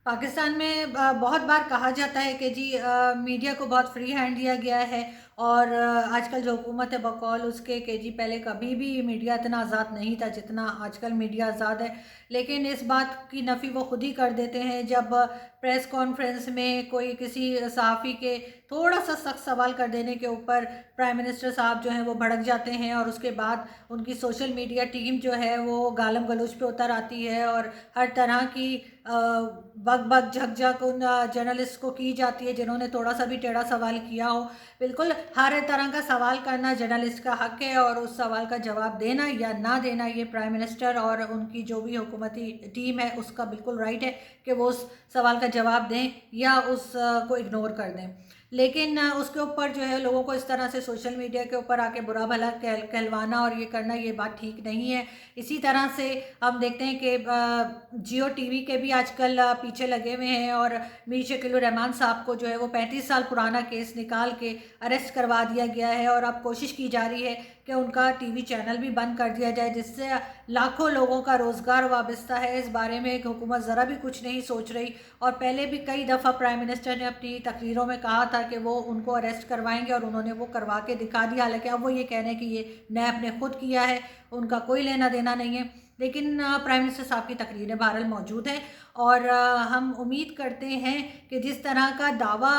पाकिस्तान में बहुत बार कहा जाता है कि जी मीडिया को बहुत फ्री हैंड दिया गया है और आजकल जो हुकूमत है बकौल उसके कि जी पहले कभी भी मीडिया इतना आज़ाद नहीं था जितना आजकल मीडिया आज़ाद है। लेकिन इस बात की नफ़ी वो खुद ही कर देते हैं जब प्रेस कॉन्फ्रेंस में कोई किसी सहाफ़ी के थोड़ा सा सख्त सवाल कर देने के ऊपर प्राइम मिनिस्टर साहब जो हैं वो भड़क जाते हैं और उसके बाद उनकी सोशल मीडिया टीम जो है वो गालम गलोच पे उतर आती है और हर तरह की बग बग झक झक उन जर्नलिस्ट को की जाती है जिन्होंने थोड़ा सा भी टेढ़ा सवाल किया हो। बिल्कुल हर तरह का सवाल करना जर्नलिस्ट का हक है और उस सवाल का जवाब देना या ना देना ये प्राइम मिनिस्टर और उनकी जो भी हुकूमती टीम है उसका बिल्कुल राइट है कि वो उस सवाल का जवाब दें या उस को इग्नोर कर दें। लेकिन उसके ऊपर जो है लोगों को इस तरह से सोशल मीडिया के ऊपर आके बुरा भला कहलवाना और ये करना ये बात ठीक नहीं है। इसी तरह से हम देखते हैं कि जियो टीवी के भी आजकल पीछे लगे हुए हैं और मीर शकील रहमान साहब को जो है वो 35 साल पुराना केस निकाल के अरेस्ट करवा दिया गया है और अब कोशिश की जा रही है कि उनका टीवी चैनल भी बंद कर दिया जाए जिससे लाखों लोगों का रोज़गार वाबस्ता है। इस बारे में हुकूमत ज़रा भी कुछ नहीं सोच रही और पहले भी कई दफ़ा प्राइम मिनिस्टर ने अपनी तकरीरों में कहा था कि वो उनको अरेस्ट करवाएंगे और उन्होंने वो करवा के दिखा दिया। हालांकि अब वो ये कह रहे हैं कि ये नैब ने खुद किया है, उनका कोई लेना देना नहीं है। लेकिन प्राइम मिनिस्टर साहब की तकरीरें बहरहाल मौजूद हैं और हम उम्मीद करते हैं कि जिस तरह का दावा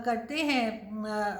करते हैं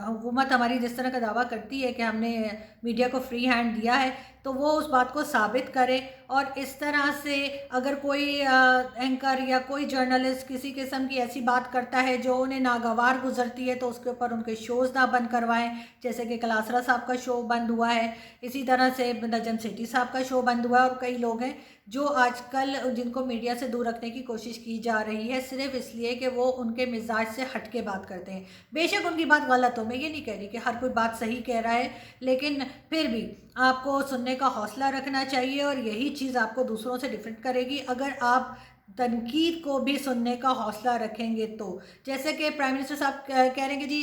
हुकूमत हमारी जिस तरह का दावा करती है कि हमने मीडिया को फ्री हैंड दिया है तो वो उस बात को साबित करे और इस तरह से अगर कोई एंकर या कोई जर्नलिस्ट किसी किस्म की ऐसी बात करता है जो उन्हें नागवार गुजरती है तो उसके ऊपर उनके शोज़ ना बंद करवाएं। जैसे कि कलासरा साहब का शो बंद हुआ है, इसी तरह से नजम सेठी साहब का शो बंद हुआ है और कई लोग हैं जो आजकल जिनको मीडिया से दूर रखने की कोशिश की जा रही है सिर्फ इसलिए कि वो उनके मिजाज से हट के बात करते हैं। बेशक उनकी बात गलत हो, मैं ये नहीं कह रही कि हर कोई बात सही कह रहा है, लेकिन फिर भी आपको सुनने का हौसला रखना चाहिए और यही चीज़ आपको दूसरों से डिफरेंट करेगी अगर आप तनकीद को भी सुनने का हौसला रखेंगे तो। जैसे कि प्राइम मिनिस्टर साहब कह रहे हैं कि जी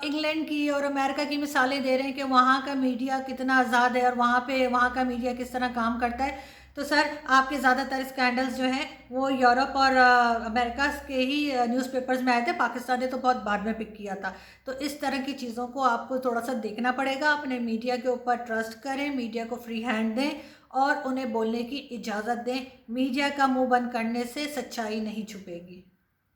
इंग्लैंड की और अमेरिका की मिसालें दे रहे हैं कि वहाँ का मीडिया कितना आज़ाद है और वहाँ का मीडिया किस तरह काम करता है। तो सर आपके ज़्यादातर स्कैंडल्स जो हैं वो यूरोप और अमेरिका के ही न्यूज़पेपर्स में आए थे, पाकिस्तान ने तो बहुत बाद में पिक किया था। तो इस तरह की चीज़ों को आपको थोड़ा सा देखना पड़ेगा, अपने मीडिया के ऊपर ट्रस्ट करें, मीडिया को फ्री हैंड दें और उन्हें बोलने की इजाज़त दें। मीडिया का मुंह बंद करने से सच्चाई नहीं छुपेगी।